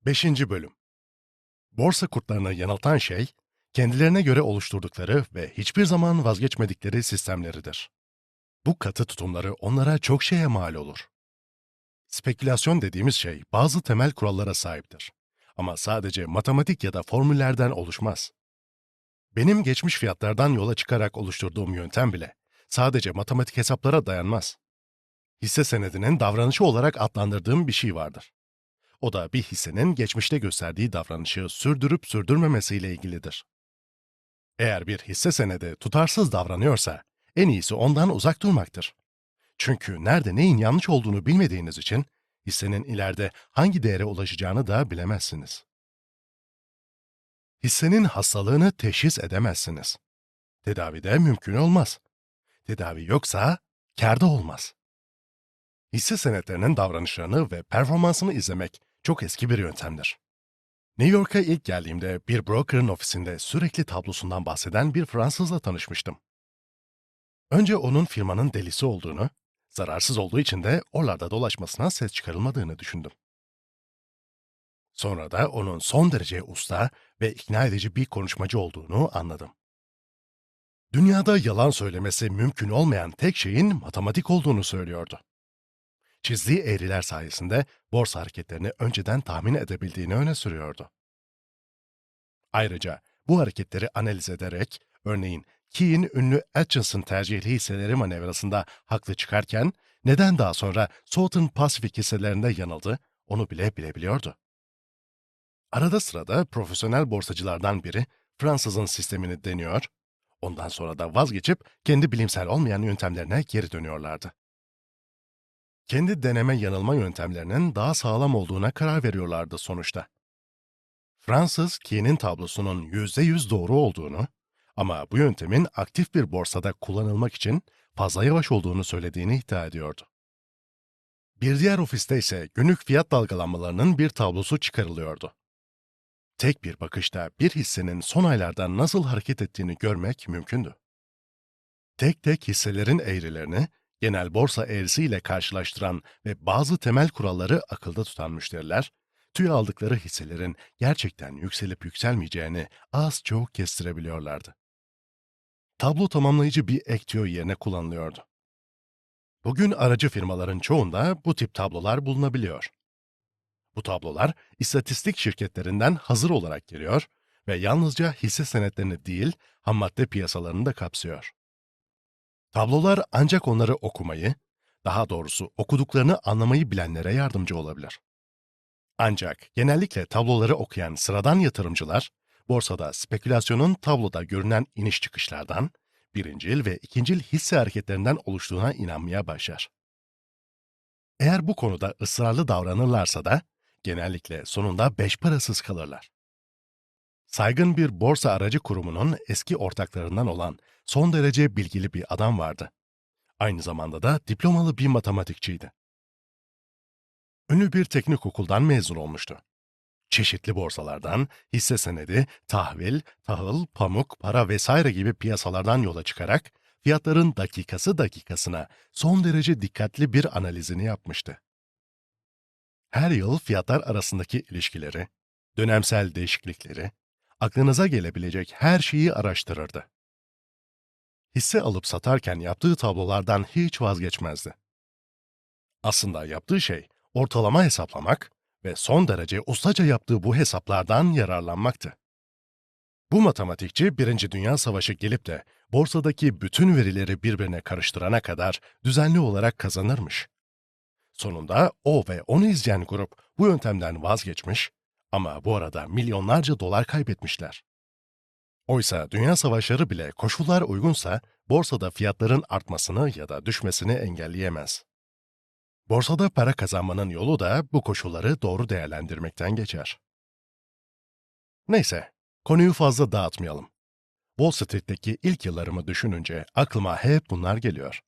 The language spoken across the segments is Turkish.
Beşinci Bölüm. Borsa kurtlarını yanıltan şey, kendilerine göre oluşturdukları ve hiçbir zaman vazgeçmedikleri sistemleridir. Bu katı tutumları onlara çok şeye mal olur. Spekülasyon dediğimiz şey bazı temel kurallara sahiptir. Ama sadece matematik ya da formüllerden oluşmaz. Benim geçmiş fiyatlardan yola çıkarak oluşturduğum yöntem bile sadece matematik hesaplara dayanmaz. Hisse senedinin davranışı olarak adlandırdığım bir şey vardır. O da bir hissenin geçmişte gösterdiği davranışı sürdürüp sürdürmemesiyle ilgilidir. Eğer bir hisse senedi tutarsız davranıyorsa, en iyisi ondan uzak durmaktır. Çünkü nerede neyin yanlış olduğunu bilmediğiniz için, hissenin ileride hangi değere ulaşacağını da bilemezsiniz. Hissenin hastalığını teşhis edemezsiniz. Tedavide mümkün olmaz. Tedavi yoksa, kâr da olmaz. Hisse senetlerinin davranışlarını ve performansını izlemek çok eski bir yöntemdir. New York'a ilk geldiğimde bir broker'ın ofisinde sürekli tablosundan bahseden bir Fransızla tanışmıştım. Önce onun firmanın delisi olduğunu, zararsız olduğu için de oralarda dolaşmasına ses çıkarılmadığını düşündüm. Sonra da onun son derece usta ve ikna edici bir konuşmacı olduğunu anladım. Dünyada yalan söylemesi mümkün olmayan tek şeyin matematik olduğunu söylüyordu. Çizdiği eğriler sayesinde borsa hareketlerini önceden tahmin edebildiğini öne sürüyordu. Ayrıca bu hareketleri analiz ederek, örneğin Key'in ünlü Atchison tercihli hisseleri manevrasında haklı çıkarken, neden daha sonra Southern Pacific hisselerinde yanıldı, onu bile bilebiliyordu. Arada sırada profesyonel borsacılardan biri Fransızın sistemini deniyor, ondan sonra da vazgeçip kendi bilimsel olmayan yöntemlerine geri dönüyorlardı. Kendi deneme yanılma yöntemlerinin daha sağlam olduğuna karar veriyorlardı sonuçta. Fransız, Key'nin tablosunun %100 doğru olduğunu ama bu yöntemin aktif bir borsada kullanılmak için fazla yavaş olduğunu söylediğini iddia ediyordu. Bir diğer ofiste ise günlük fiyat dalgalanmalarının bir tablosu çıkarılıyordu. Tek bir bakışta bir hissenin son aylarda nasıl hareket ettiğini görmek mümkündü. Tek tek hisselerin eğrilerini genel borsa eğrisiyle karşılaştıran ve bazı temel kuralları akılda tutan müşteriler, tüy aldıkları hisselerin gerçekten yükselip yükselmeyeceğini az çok kestirebiliyorlardı. Tablo tamamlayıcı bir ek tüyo yerine kullanılıyordu. Bugün aracı firmaların çoğunda bu tip tablolar bulunabiliyor. Bu tablolar istatistik şirketlerinden hazır olarak geliyor ve yalnızca hisse senetlerini değil, hammadde piyasalarını da kapsıyor. Tablolar ancak onları okumayı, daha doğrusu okuduklarını anlamayı bilenlere yardımcı olabilir. Ancak genellikle tabloları okuyan sıradan yatırımcılar, borsada spekülasyonun tabloda görünen iniş çıkışlardan, birincil ve ikincil hisse hareketlerinden oluştuğuna inanmaya başlar. Eğer bu konuda ısrarlı davranırlarsa da, genellikle sonunda beş parasız kalırlar. Saygın bir borsa aracı kurumunun eski ortaklarından olan son derece bilgili bir adam vardı. Aynı zamanda da diplomalı bir matematikçiydi. Ünlü bir teknik okuldan mezun olmuştu. Çeşitli borsalardan, hisse senedi, tahvil, tahıl, pamuk, para vesaire gibi piyasalardan yola çıkarak fiyatların dakikası dakikasına son derece dikkatli bir analizini yapmıştı. Her yıl fiyatlar arasındaki ilişkileri, dönemsel değişiklikleri, aklınıza gelebilecek her şeyi araştırırdı. Hisse alıp satarken yaptığı tablolardan hiç vazgeçmezdi. Aslında yaptığı şey ortalama hesaplamak ve son derece ustaca yaptığı bu hesaplardan yararlanmaktı. Bu matematikçi Birinci Dünya Savaşı gelip de borsadaki bütün verileri birbirine karıştırana kadar düzenli olarak kazanırmış. Sonunda o ve onu izleyen grup bu yöntemden vazgeçmiş ama bu arada milyonlarca dolar kaybetmişler. Oysa dünya savaşları bile koşullar uygunsa borsada fiyatların artmasını ya da düşmesini engelleyemez. Borsada para kazanmanın yolu da bu koşulları doğru değerlendirmekten geçer. Neyse, konuyu fazla dağıtmayalım. Wall Street'teki ilk yıllarımı düşününce aklıma hep bunlar geliyor.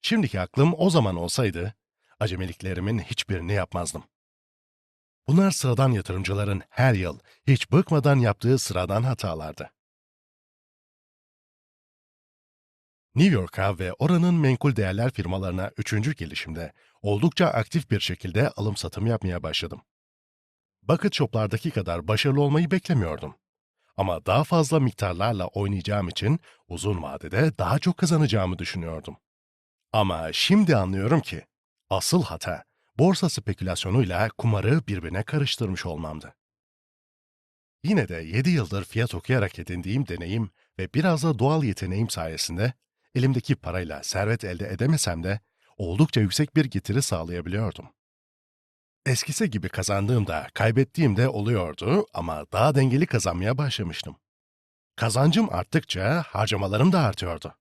Şimdiki aklım o zaman olsaydı, acemiliklerimin hiçbirini yapmazdım. Bunlar sıradan yatırımcıların her yıl hiç bıkmadan yaptığı sıradan hatalardı. New York'a ve oranın menkul değerler firmalarına üçüncü gelişimde oldukça aktif bir şekilde alım satım yapmaya başladım. Bucket shop'lardaki kadar başarılı olmayı beklemiyordum. Ama daha fazla miktarlarla oynayacağım için uzun vadede daha çok kazanacağımı düşünüyordum. Ama şimdi anlıyorum ki asıl hata borsa spekülasyonuyla kumarı birbirine karıştırmış olmamdı. Yine de 7 yıldır fiyat okuyarak edindiğim deneyim ve biraz da doğal yeteneğim sayesinde elimdeki parayla servet elde edemesem de oldukça yüksek bir getiri sağlayabiliyordum. Eskisi gibi kazandığımda kaybettiğim de oluyordu ama daha dengeli kazanmaya başlamıştım. Kazancım arttıkça harcamalarım da artıyordu.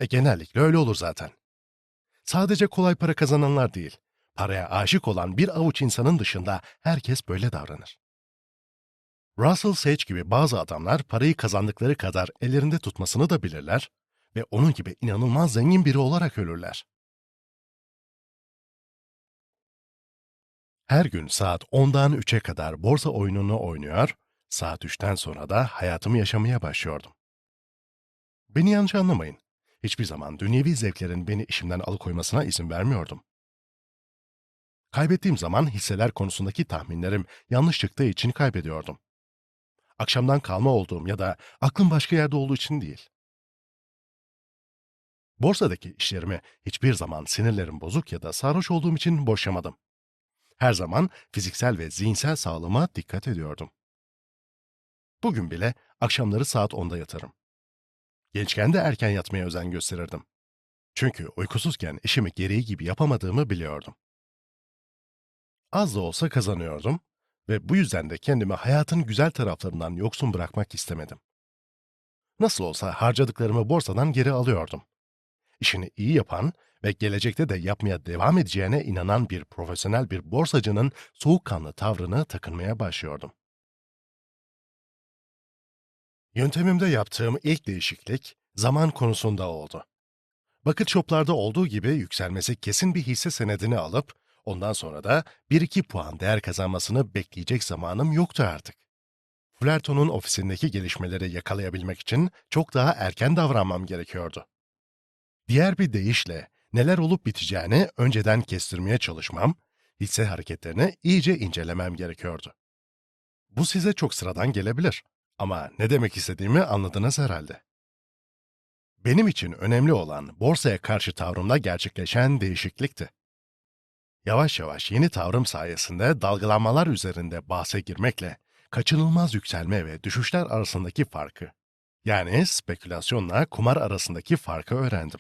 Genellikle öyle olur zaten. Sadece kolay para kazananlar değil, paraya aşık olan bir avuç insanın dışında herkes böyle davranır. Russell Sage gibi bazı adamlar parayı kazandıkları kadar ellerinde tutmasını da bilirler ve onun gibi inanılmaz zengin biri olarak ölürler. Her gün saat 10'dan 3'e kadar borsa oyununu oynuyor, saat 3'ten sonra da hayatımı yaşamaya başlıyordum. Beni yanlış anlamayın. Hiçbir zaman dünyevi zevklerin beni işimden alıkoymasına izin vermiyordum. Kaybettiğim zaman hisseler konusundaki tahminlerim yanlış çıktığı için kaybediyordum. Akşamdan kalma olduğum ya da aklım başka yerde olduğu için değil. Borsadaki işlerimi hiçbir zaman sinirlerim bozuk ya da sarhoş olduğum için boşlamadım. Her zaman fiziksel ve zihinsel sağlığıma dikkat ediyordum. Bugün bile akşamları saat 10'da yatarım. Gençken de erken yatmaya özen gösterirdim. Çünkü uykusuzken işimi gereği gibi yapamadığımı biliyordum. Az da olsa kazanıyordum ve bu yüzden de kendimi hayatın güzel taraflarından yoksun bırakmak istemedim. Nasıl olsa harcadıklarımı borsadan geri alıyordum. İşini iyi yapan ve gelecekte de yapmaya devam edeceğine inanan bir profesyonel bir borsacının soğukkanlı tavrını takınmaya başlıyordum. Yöntemimde yaptığım ilk değişiklik zaman konusunda oldu. Bucket shop'larda olduğu gibi yükselmesi kesin bir hisse senedini alıp ondan sonra da 1-2 puan değer kazanmasını bekleyecek zamanım yoktu artık. Fullerton'un ofisindeki gelişmeleri yakalayabilmek için çok daha erken davranmam gerekiyordu. Diğer bir deyişle neler olup biteceğini önceden kestirmeye çalışmam, hisse hareketlerini iyice incelemem gerekiyordu. Bu size çok sıradan gelebilir ama ne demek istediğimi anladınız herhalde. Benim için önemli olan borsaya karşı tavrımda gerçekleşen değişiklikti. Yavaş yavaş yeni tavrım sayesinde dalgalanmalar üzerinde bahse girmekle kaçınılmaz yükselme ve düşüşler arasındaki farkı, yani spekülasyonla kumar arasındaki farkı öğrendim.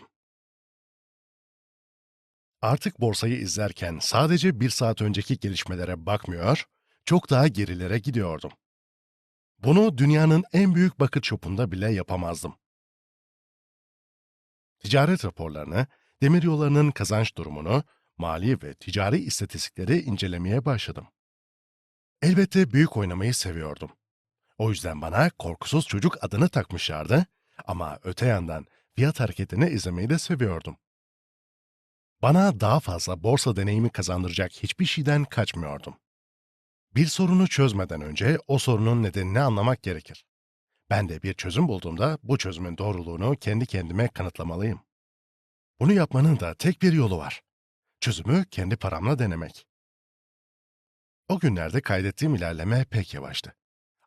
Artık borsayı izlerken sadece bir saat önceki gelişmelere bakmıyor, çok daha gerilere gidiyordum. Bunu dünyanın en büyük bucket shop'unda bile yapamazdım. Ticaret raporlarını, demiryollarının kazanç durumunu, mali ve ticari istatistikleri incelemeye başladım. Elbette büyük oynamayı seviyordum. O yüzden bana korkusuz çocuk adını takmışlardı ama öte yandan fiyat hareketini izlemeyi de seviyordum. Bana daha fazla borsa deneyimi kazandıracak hiçbir şeyden kaçmıyordum. Bir sorunu çözmeden önce o sorunun nedenini anlamak gerekir. Ben de bir çözüm bulduğumda bu çözümün doğruluğunu kendi kendime kanıtlamalıyım. Bunu yapmanın da tek bir yolu var. Çözümü kendi paramla denemek. O günlerde kaydettiğim ilerleme pek yavaştı.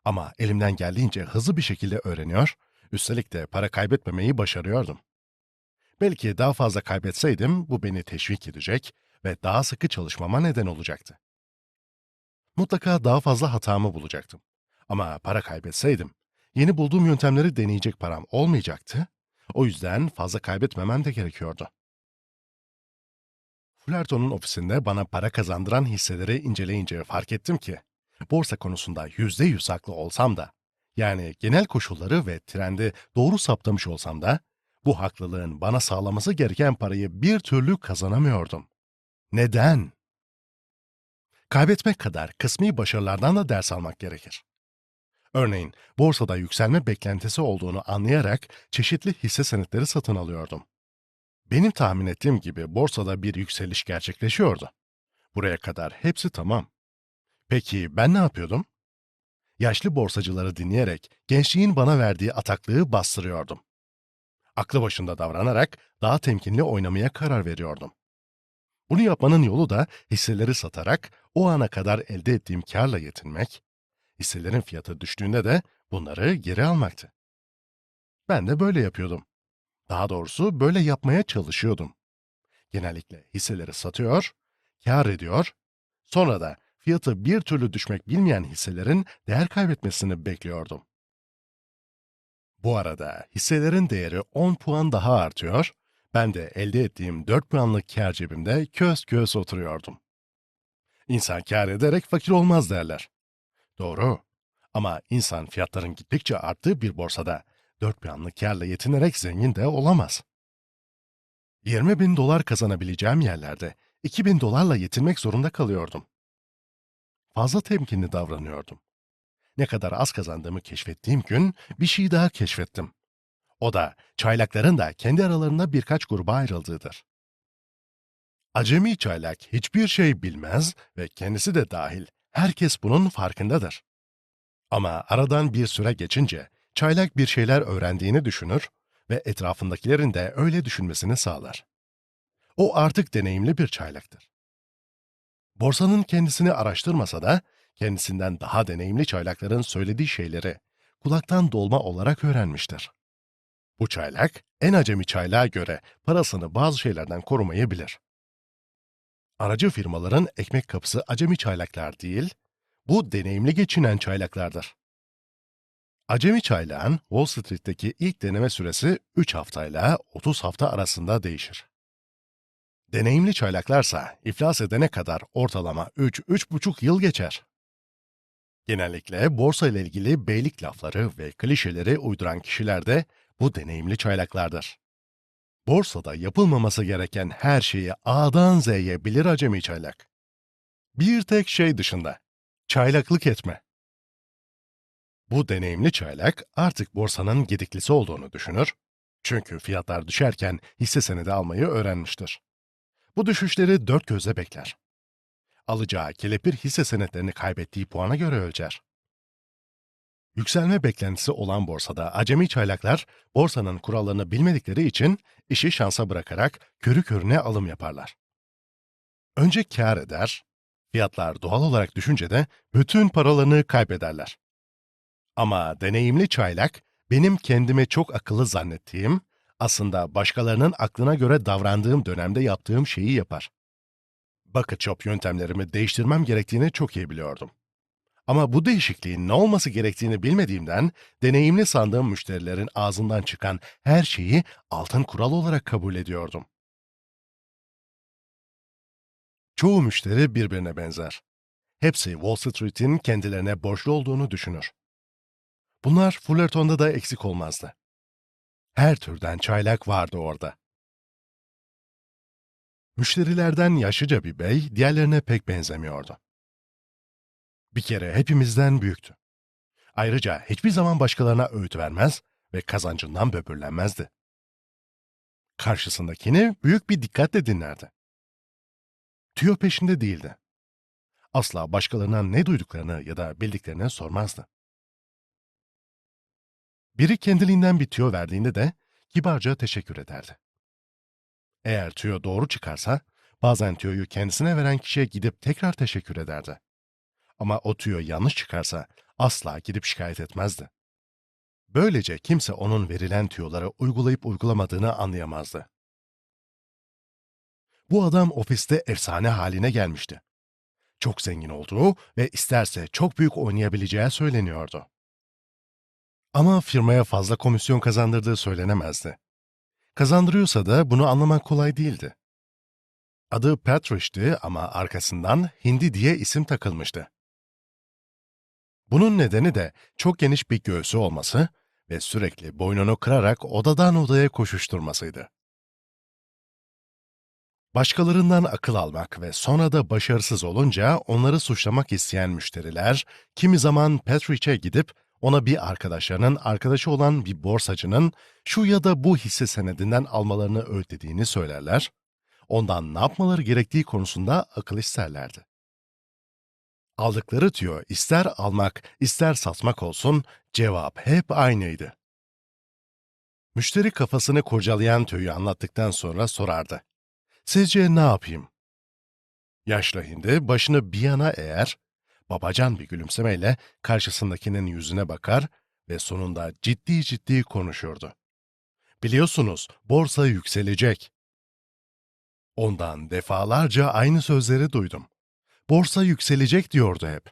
Ama elimden geldiğince hızlı bir şekilde öğreniyor, üstelik de para kaybetmemeyi başarıyordum. Belki daha fazla kaybetseydim bu beni teşvik edecek ve daha sıkı çalışmama neden olacaktı. Mutlaka daha fazla hatamı bulacaktım. Ama para kaybetseydim, yeni bulduğum yöntemleri deneyecek param olmayacaktı. O yüzden fazla kaybetmemem de gerekiyordu. Fullerton'un ofisinde bana para kazandıran hisseleri inceleyince fark ettim ki, borsa konusunda %100 haklı olsam da, yani genel koşulları ve trendi doğru saptamış olsam da, bu haklılığın bana sağlaması gereken parayı bir türlü kazanamıyordum. Neden? Kaybetmek kadar kısmi başarılardan da ders almak gerekir. Örneğin, borsada yükselme beklentisi olduğunu anlayarak çeşitli hisse senetleri satın alıyordum. Benim tahmin ettiğim gibi borsada bir yükseliş gerçekleşiyordu. Buraya kadar hepsi tamam. Peki ben ne yapıyordum? Yaşlı borsacıları dinleyerek gençliğin bana verdiği ataklığı bastırıyordum. Aklı başında davranarak daha temkinli oynamaya karar veriyordum. Bunu yapmanın yolu da hisseleri satarak o ana kadar elde ettiğim kârla yetinmek, hisselerin fiyatı düştüğünde de bunları geri almaktı. Ben de böyle yapıyordum. Daha doğrusu böyle yapmaya çalışıyordum. Genellikle hisseleri satıyor, kâr ediyor, sonra da fiyatı bir türlü düşmek bilmeyen hisselerin değer kaybetmesini bekliyordum. Bu arada hisselerin değeri 10 puan daha artıyor, ben de elde ettiğim 4 puanlık kâr cebimde kös kös oturuyordum. İnsan kâr ederek fakir olmaz derler. Doğru. Ama insan fiyatların gittikçe arttığı bir borsada 4 puanlık kârla yetinerek zengin de olamaz. 20 bin dolar kazanabileceğim yerlerde 2.000 dolarla yetinmek zorunda kalıyordum. Fazla temkinli davranıyordum. Ne kadar az kazandığımı keşfettiğim gün bir şey daha keşfettim. O da çaylakların da kendi aralarında birkaç gruba ayrıldığıdır. Acemi çaylak hiçbir şey bilmez ve kendisi de dahil herkes bunun farkındadır. Ama aradan bir süre geçince çaylak bir şeyler öğrendiğini düşünür ve etrafındakilerin de öyle düşünmesini sağlar. O artık deneyimli bir çaylaktır. Borsanın kendisini araştırmasa da kendisinden daha deneyimli çaylakların söylediği şeyleri kulaktan dolma olarak öğrenmiştir. Bu çaylak en acemi çaylağa göre parasını bazı şeylerden korumayı bilir. Aracı firmaların ekmek kapısı acemi çaylaklar değil, bu deneyimli geçinen çaylaklardır. Acemi çaylağın Wall Street'teki ilk deneme süresi 3 haftayla 30 hafta arasında değişir. Deneyimli çaylaklarsa iflas edene kadar ortalama 3-3,5 yıl geçer. Genellikle borsa ile ilgili beylik lafları ve klişeleri uyduran kişiler de bu deneyimli çaylaklardır. Borsada yapılmaması gereken her şeyi A'dan Z'ye bilir acemi çaylak. Bir tek şey dışında, çaylaklık etme. Bu deneyimli çaylak artık borsanın gediklisi olduğunu düşünür, çünkü fiyatlar düşerken hisse senedi almayı öğrenmiştir. Bu düşüşleri dört gözle bekler. Alacağı kelepir hisse senetlerini kaybettiği puana göre ölçer. Yükselme beklentisi olan borsada acemi çaylaklar borsanın kurallarını bilmedikleri için işi şansa bırakarak körü körüne alım yaparlar. Önce kâr eder, fiyatlar doğal olarak düşünce de bütün paralarını kaybederler. Ama deneyimli çaylak, benim kendime çok akıllı zannettiğim, aslında başkalarının aklına göre davrandığım dönemde yaptığım şeyi yapar. Bucket shop yöntemlerimi değiştirmem gerektiğini çok iyi biliyordum. Ama bu değişikliğin ne olması gerektiğini bilmediğimden, deneyimli sandığım müşterilerin ağzından çıkan her şeyi altın kural olarak kabul ediyordum. Çoğu müşteri birbirine benzer. Hepsi Wall Street'in kendilerine borçlu olduğunu düşünür. Bunlar Fullerton'da da eksik olmazdı. Her türden çaylak vardı orada. Müşterilerden yaşlıca bir bey diğerlerine pek benzemiyordu. Bir kere hepimizden büyüktü. Ayrıca hiçbir zaman başkalarına öğüt vermez ve kazancından böbürlenmezdi. Karşısındakini büyük bir dikkatle dinlerdi. Tüyo peşinde değildi. Asla başkalarına ne duyduklarını ya da bildiklerini sormazdı. Biri kendiliğinden bir tüyo verdiğinde de kibarca teşekkür ederdi. Eğer tüyo doğru çıkarsa, bazen tüyoyu kendisine veren kişiye gidip tekrar teşekkür ederdi. Ama o tüyo yanlış çıkarsa asla gidip şikayet etmezdi. Böylece kimse onun verilen tüyoları uygulayıp uygulamadığını anlayamazdı. Bu adam ofiste efsane haline gelmişti. Çok zengin olduğu ve isterse çok büyük oynayabileceği söyleniyordu. Ama firmaya fazla komisyon kazandırdığı söylenemezdi. Kazandırıyorsa da bunu anlamak kolay değildi. Adı Patrici'ti ama arkasından Hindi diye isim takılmıştı. Bunun nedeni de çok geniş bir göğsü olması ve sürekli boynunu kırarak odadan odaya koşuşturmasıydı. Başkalarından akıl almak ve sonra da başarısız olunca onları suçlamak isteyen müşteriler, kimi zaman Patrick'e gidip ona bir arkadaşlarının arkadaşı olan bir borsacının şu ya da bu hisse senedinden almalarını öğütlediğini söylerler, ondan ne yapmaları gerektiği konusunda akıl isterlerdi. Aldıkları tüyo ister almak, ister satmak olsun, cevap hep aynıydı. Müşteri kafasını kurcalayan tüyoyu anlattıktan sonra sorardı. Sizce ne yapayım? Yaşlı Hindi başını bir yana eğer, babacan bir gülümsemeyle karşısındakinin yüzüne bakar ve sonunda ciddi ciddi konuşurdu. Biliyorsunuz, borsa yükselecek. Ondan defalarca aynı sözleri duydum. Borsa yükselecek diyordu hep.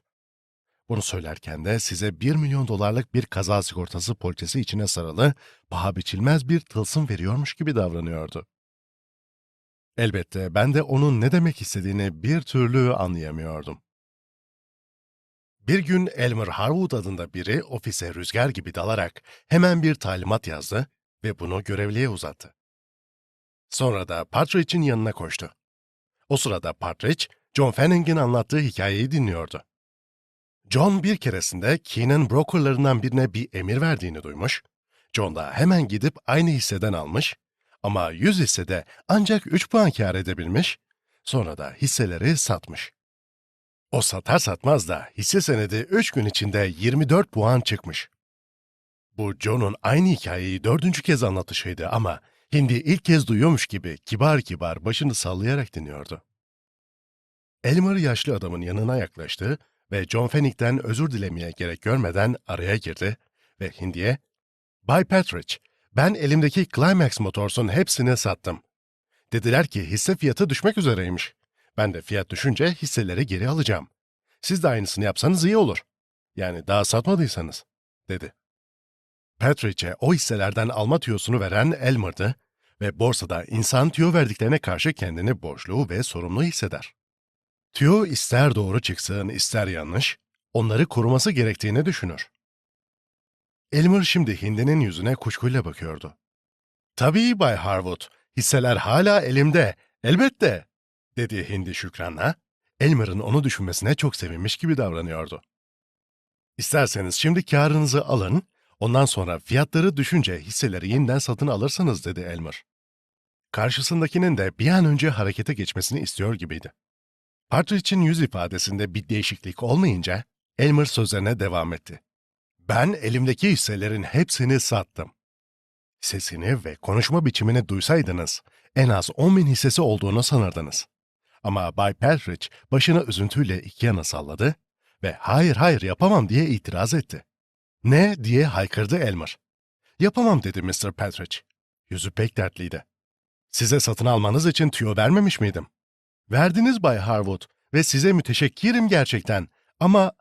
Bunu söylerken de size 1 milyon dolarlık bir kaza sigortası poliçesi içine sarılı, paha biçilmez bir tılsım veriyormuş gibi davranıyordu. Elbette ben de onun ne demek istediğini bir türlü anlayamıyordum. Bir gün Elmer Harwood adında biri ofise rüzgar gibi dalarak hemen bir talimat yazdı ve bunu görevliye uzattı. Sonra da Partridge'in yanına koştu. O sırada Partridge, John Fanning'in anlattığı hikayeyi dinliyordu. John bir keresinde Keen'in brokerlarından birine bir emir verdiğini duymuş. John da hemen gidip aynı hisseden almış ama 100 hissede ancak 3 puan kâr edebilmiş, sonra da hisseleri satmış. O satar satmaz da hisse senedi 3 gün içinde 24 puan çıkmış. Bu John'un aynı hikayeyi 4. kez anlatışıydı ama Hindi ilk kez duyuyormuş gibi kibar kibar başını sallayarak dinliyordu. Elmer yaşlı adamın yanına yaklaştı ve John Fenning'den özür dilemeye gerek görmeden araya girdi ve Hindi'ye "Bay Partridge, ben elimdeki Climax Motors'un hepsini sattım. Dediler ki hisse fiyatı düşmek üzereymiş. Ben de fiyat düşünce hisseleri geri alacağım. Siz de aynısını yapsanız iyi olur. Yani daha satmadıysanız," dedi. Partridge'e o hisselerden alma tüyosunu veren Elmer'dı ve borsada insan tüyo verdiklerine karşı kendini borçlu ve sorumlu hisseder. Tüyo ister doğru çıksın ister yanlış, onları koruması gerektiğini düşünür. Elmer şimdi Hindi'nin yüzüne kuşkuyla bakıyordu. "Tabii Bay Harwood, hisseler hala elimde, elbette," dedi Hindi şükranla. Elmer'ın onu düşünmesine çok sevinmiş gibi davranıyordu. "İsterseniz şimdi kârınızı alın, ondan sonra fiyatları düşünce hisseleri yeniden satın alırsınız," dedi Elmer. Karşısındakinin de bir an önce harekete geçmesini istiyor gibiydi. Partridge'in yüz ifadesinde bir değişiklik olmayınca Elmer sözlerine devam etti. "Ben elimdeki hisselerin hepsini sattım. Sesini ve konuşma biçimini duysaydınız en az 10 bin hissesi olduğunu sanırdınız. Ama Bay Partridge başını üzüntüyle iki yana salladı ve hayır hayır yapamam diye itiraz etti. Ne diye haykırdı Elmer. Yapamam dedi Mr. Partridge. Yüzü pek dertliydi. Size satın almanız için tüyo vermemiş miydim? Verdiniz Bay Harwood ve size müteşekkirim gerçekten ama...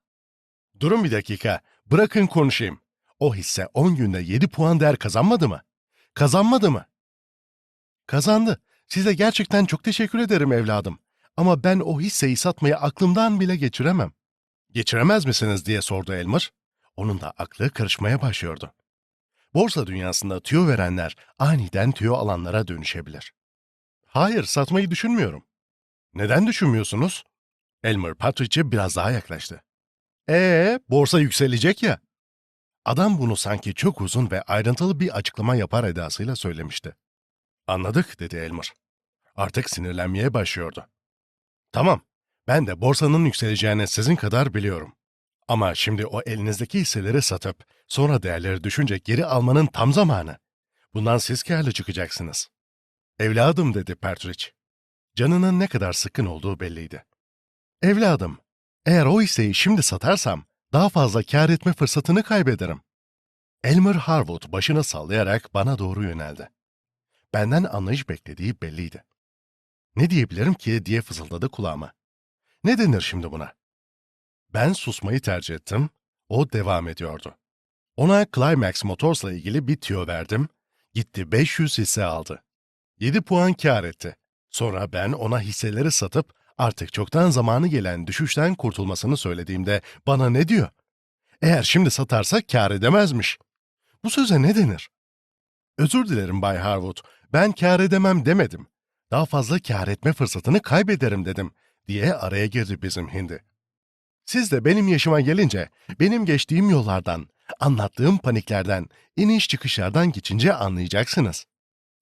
Durun bir dakika, bırakın konuşayım. O hisse 10 günde 7 puan değer kazanmadı mı? Kazanmadı mı? Kazandı. Size gerçekten çok teşekkür ederim evladım. Ama ben o hisseyi satmayı aklımdan bile geçiremem. Geçiremez misiniz diye sordu Elmer. Onun da aklı karışmaya başlıyordu. Borsa dünyasında tüyo verenler aniden tüyo alanlara dönüşebilir. Hayır, satmayı düşünmüyorum. Neden düşünmüyorsunuz? Elmer Partridge'e biraz daha yaklaştı. Borsa yükselecek ya. Adam bunu sanki çok uzun ve ayrıntılı bir açıklama yapar edasıyla söylemişti. Anladık, dedi Elmer. Artık sinirlenmeye başlıyordu. Tamam, ben de borsanın yükseleceğini sizin kadar biliyorum. Ama şimdi o elinizdeki hisseleri satıp sonra değerleri düşünce geri almanın tam zamanı. Bundan siz kârlı çıkacaksınız. Evladım, dedi Partridge. Canının ne kadar sıkkın olduğu belliydi. Evladım, eğer o hisseyi şimdi satarsam daha fazla kâr etme fırsatını kaybederim. Elmer Harwood başını sallayarak bana doğru yöneldi. Benden anlayış beklediği belliydi. Ne diyebilirim ki diye fısıldadı kulağıma. Ne denir şimdi buna? Ben susmayı tercih ettim, o devam ediyordu. Ona Climax Motors'la ilgili bir tüyo verdim, gitti 500 hisse aldı. 7 puan kâr etti. Sonra ben ona hisseleri satıp artık çoktan zamanı gelen düşüşten kurtulmasını söylediğimde bana ne diyor? Eğer şimdi satarsa kâr edemezmiş. Bu söze ne denir? Özür dilerim Bay Harwood, ben kâr edemem demedim. Daha fazla kâr etme fırsatını kaybederim dedim, diye araya girdi bizim Hindi. Siz de benim yaşıma gelince, benim geçtiğim yollardan, anlattığım paniklerden, iniş çıkışlardan geçince anlayacaksınız.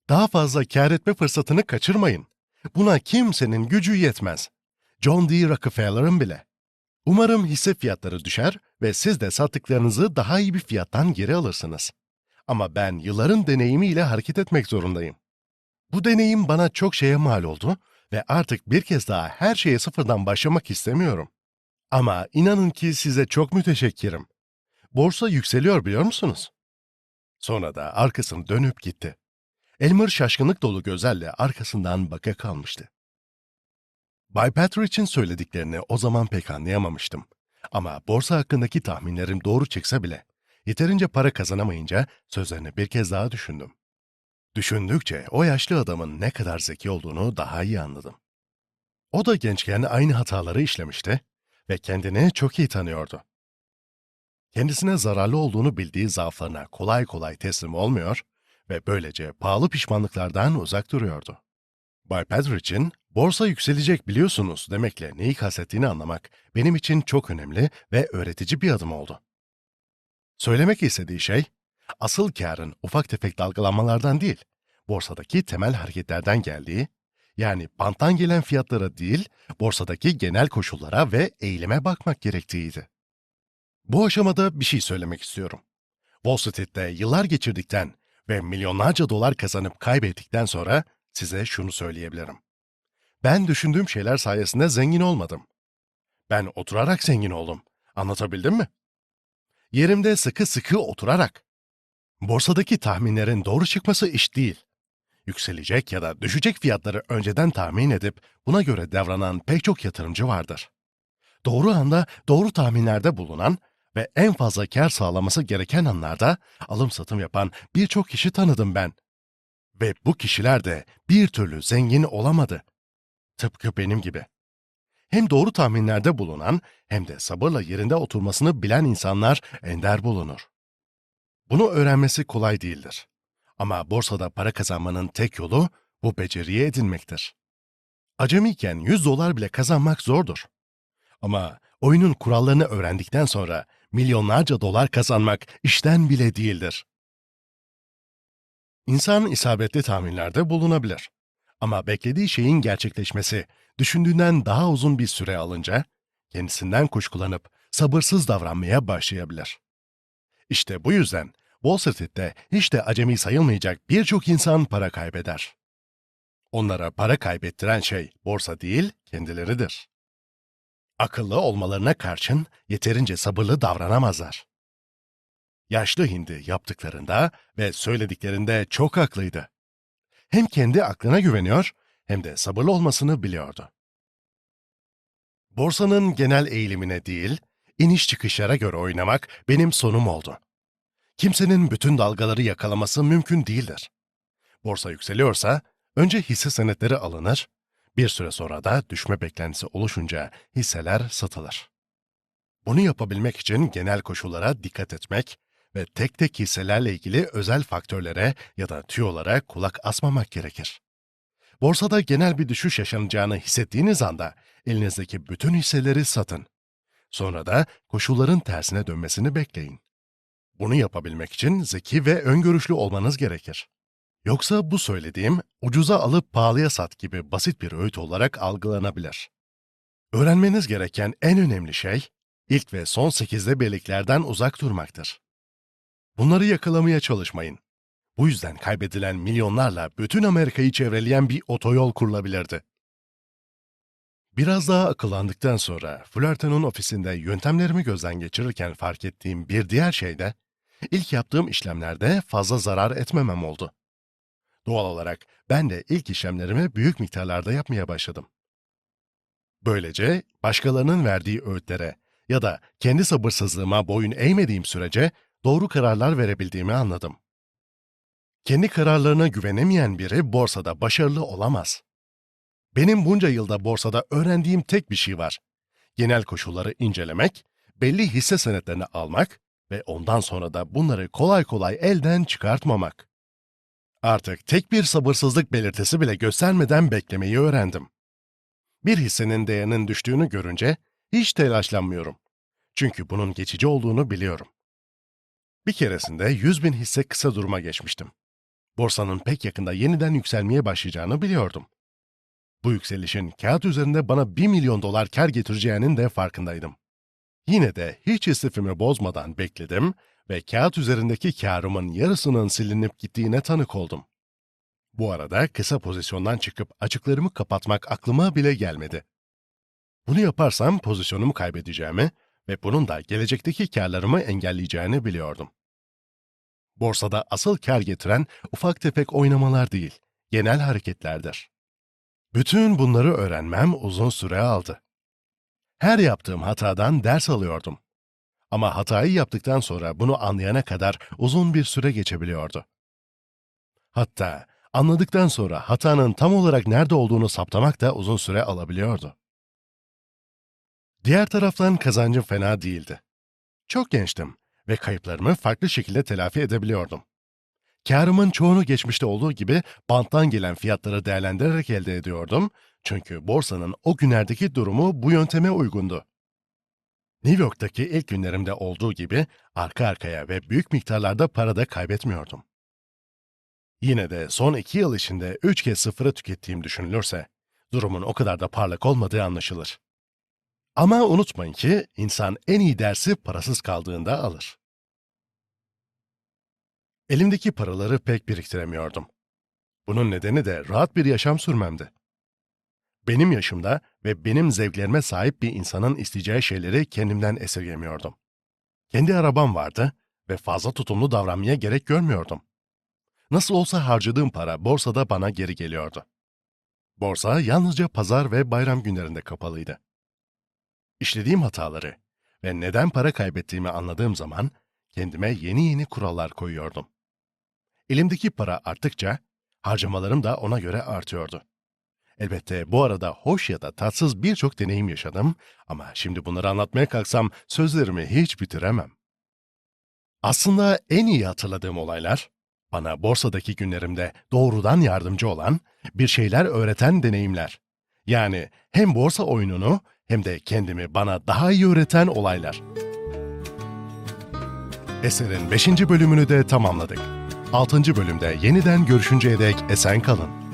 Daha fazla kâr etme fırsatını kaçırmayın. Buna kimsenin gücü yetmez. John D. Rockefeller'ın bile. Umarım hisse fiyatları düşer ve siz de sattıklarınızı daha iyi bir fiyattan geri alırsınız. Ama ben yılların deneyimiyle hareket etmek zorundayım. Bu deneyim bana çok şeye mal oldu Ve artık bir kez daha her şeye sıfırdan başlamak istemiyorum. Ama inanın ki size çok müteşekkirim. Borsa yükseliyor biliyor musunuz? Sonra da arkasını dönüp gitti. Elmer şaşkınlık dolu gözlerle arkasından baka kalmıştı. Bay Patrick'in söylediklerini o zaman pek anlayamamıştım. Ama borsa hakkındaki tahminlerim doğru çıksa bile yeterince para kazanamayınca sözlerini bir kez daha düşündüm. Düşündükçe o yaşlı adamın ne kadar zeki olduğunu daha iyi anladım. O da gençken aynı hataları işlemişti ve kendini çok iyi tanıyordu. Kendisine zararlı olduğunu bildiği zaaflarına kolay kolay teslim olmuyor ve böylece pahalı pişmanlıklardan uzak duruyordu. Bay Patrick'in borsa yükselecek biliyorsunuz demekle neyi kastettiğini anlamak benim için çok önemli ve öğretici bir adım oldu. Söylemek istediği şey, asıl kârın ufak tefek dalgalanmalardan değil, borsadaki temel hareketlerden geldiği, yani banttan gelen fiyatlara değil, borsadaki genel koşullara ve eğilime bakmak gerektiğiydi. Bu aşamada bir şey söylemek istiyorum. Wall Street'te yıllar geçirdikten ve milyonlarca dolar kazanıp kaybettikten sonra size şunu söyleyebilirim. Ben düşündüğüm şeyler sayesinde zengin olmadım. Ben oturarak zengin oldum. Anlatabildim mi? Yerimde sıkı sıkı oturarak. Borsadaki tahminlerin doğru çıkması iş değil. Yükselecek ya da düşecek fiyatları önceden tahmin edip buna göre davranan pek çok yatırımcı vardır. Doğru anda doğru tahminlerde bulunan ve en fazla kar sağlaması gereken anlarda alım satım yapan birçok kişi tanıdım ben. Ve bu kişiler de bir türlü zengin olamadı. Tıpkı benim gibi. Hem doğru tahminlerde bulunan hem de sabırla yerinde oturmasını bilen insanlar ender bulunur. Bunu öğrenmesi kolay değildir. Ama borsada para kazanmanın tek yolu bu beceriyi edinmektir. Acemiyken 100 dolar bile kazanmak zordur. Ama oyunun kurallarını öğrendikten sonra milyonlarca dolar kazanmak işten bile değildir. İnsan isabetli tahminlerde bulunabilir. Ama beklediği şeyin gerçekleşmesi düşündüğünden daha uzun bir süre alınca kendisinden kuşkulanıp sabırsız davranmaya başlayabilir. İşte bu yüzden Wall Street'te hiç de acemi sayılmayacak birçok insan para kaybeder. Onlara para kaybettiren şey borsa değil, kendileridir. Akıllı olmalarına karşın yeterince sabırlı davranamazlar. Yaşlı Hindi yaptıklarında ve söylediklerinde çok haklıydı. Hem kendi aklına güveniyor hem de sabırlı olmasını biliyordu. Borsanın genel eğilimine değil, iniş çıkışlara göre oynamak benim sonum oldu. Kimsenin bütün dalgaları yakalaması mümkün değildir. Borsa yükseliyorsa önce hisse senetleri alınır, bir süre sonra da düşme beklentisi oluşunca hisseler satılır. Bunu yapabilmek için genel koşullara dikkat etmek ve tek tek hisselerle ilgili özel faktörlere ya da tüyolara kulak asmamak gerekir. Borsada genel bir düşüş yaşanacağını hissettiğiniz anda elinizdeki bütün hisseleri satın. Sonra da koşulların tersine dönmesini bekleyin. Bunu yapabilmek için zeki ve öngörüşlü olmanız gerekir. Yoksa bu söylediğim ucuza alıp pahalıya sat gibi basit bir öğüt olarak algılanabilir. Öğrenmeniz gereken en önemli şey, ilk ve son sekizde birliklerden uzak durmaktır. Bunları yakalamaya çalışmayın. Bu yüzden kaybedilen milyonlarla bütün Amerika'yı çevreleyen bir otoyol kurulabilirdi. Biraz daha akıllandıktan sonra Fullerton'un ofisinde yöntemlerimi gözden geçirirken fark ettiğim bir diğer şey de, ilk yaptığım işlemlerde fazla zarar etmemem oldu. Doğal olarak ben de ilk işlemlerimi büyük miktarlarda yapmaya başladım. Böylece başkalarının verdiği öğütlere ya da kendi sabırsızlığıma boyun eğmediğim sürece doğru kararlar verebildiğimi anladım. Kendi kararlarına güvenemeyen biri borsada başarılı olamaz. Benim bunca yılda borsada öğrendiğim tek bir şey var. Genel koşulları incelemek, belli hisse senetlerini almak ve ondan sonra da bunları kolay kolay elden çıkartmamak. Artık tek bir sabırsızlık belirtisi bile göstermeden beklemeyi öğrendim. Bir hissenin değerinin düştüğünü görünce hiç telaşlanmıyorum. Çünkü bunun geçici olduğunu biliyorum. Bir keresinde 100 bin hisse kısa duruma geçmiştim. Borsanın pek yakında yeniden yükselmeye başlayacağını biliyordum. Bu yükselişin kağıt üzerinde bana 1 milyon dolar kar getireceğinin de farkındaydım. Yine de hiç istifimi bozmadan bekledim ve kağıt üzerindeki karımın yarısının silinip gittiğine tanık oldum. Bu arada kısa pozisyondan çıkıp açıklarımı kapatmak aklıma bile gelmedi. Bunu yaparsam pozisyonumu kaybedeceğimi ve bunun da gelecekteki kârlarımı engelleyeceğini biliyordum. Borsada asıl kâr getiren ufak tefek oynamalar değil, genel hareketlerdir. Bütün bunları öğrenmem uzun süre aldı. Her yaptığım hatadan ders alıyordum. Ama hatayı yaptıktan sonra bunu anlayana kadar uzun bir süre geçebiliyordu. Hatta anladıktan sonra hatanın tam olarak nerede olduğunu saptamak da uzun süre alabiliyordu. Diğer taraftan kazancım fena değildi. Çok gençtim ve kayıplarımı farklı şekilde telafi edebiliyordum. Kârımın çoğunu geçmişte olduğu gibi banttan gelen fiyatları değerlendirerek elde ediyordum, çünkü borsanın o günlerdeki durumu bu yönteme uygundu. New York'taki ilk günlerimde olduğu gibi arka arkaya ve büyük miktarlarda para da kaybetmiyordum. Yine de son 2 yıl içinde 3 kez sıfırı tükettiğim düşünülürse, durumun o kadar da parlak olmadığı anlaşılır. Ama unutmayın ki insan en iyi dersi parasız kaldığında alır. Elimdeki paraları pek biriktiremiyordum. Bunun nedeni de rahat bir yaşam sürmemdi. Benim yaşımda ve benim zevklerime sahip bir insanın isteyeceği şeyleri kendimden esirgemiyordum. Kendi arabam vardı ve fazla tutumlu davranmaya gerek görmüyordum. Nasıl olsa harcadığım para borsada bana geri geliyordu. Borsa yalnızca pazar ve bayram günlerinde kapalıydı. İşlediğim hataları ve neden para kaybettiğimi anladığım zaman kendime yeni kurallar koyuyordum. Elimdeki para arttıkça harcamalarım da ona göre artıyordu. Elbette bu arada hoş ya da tatsız birçok deneyim yaşadım ama şimdi bunları anlatmaya kalksam sözlerimi hiç bitiremem. Aslında en iyi hatırladığım olaylar, bana borsadaki günlerimde doğrudan yardımcı olan, bir şeyler öğreten deneyimler. Yani hem borsa oyununu hem de kendimi bana daha iyi öğreten olaylar. Eserin 5. bölümünü de tamamladık. 6. bölümde yeniden görüşünceye dek esen kalın.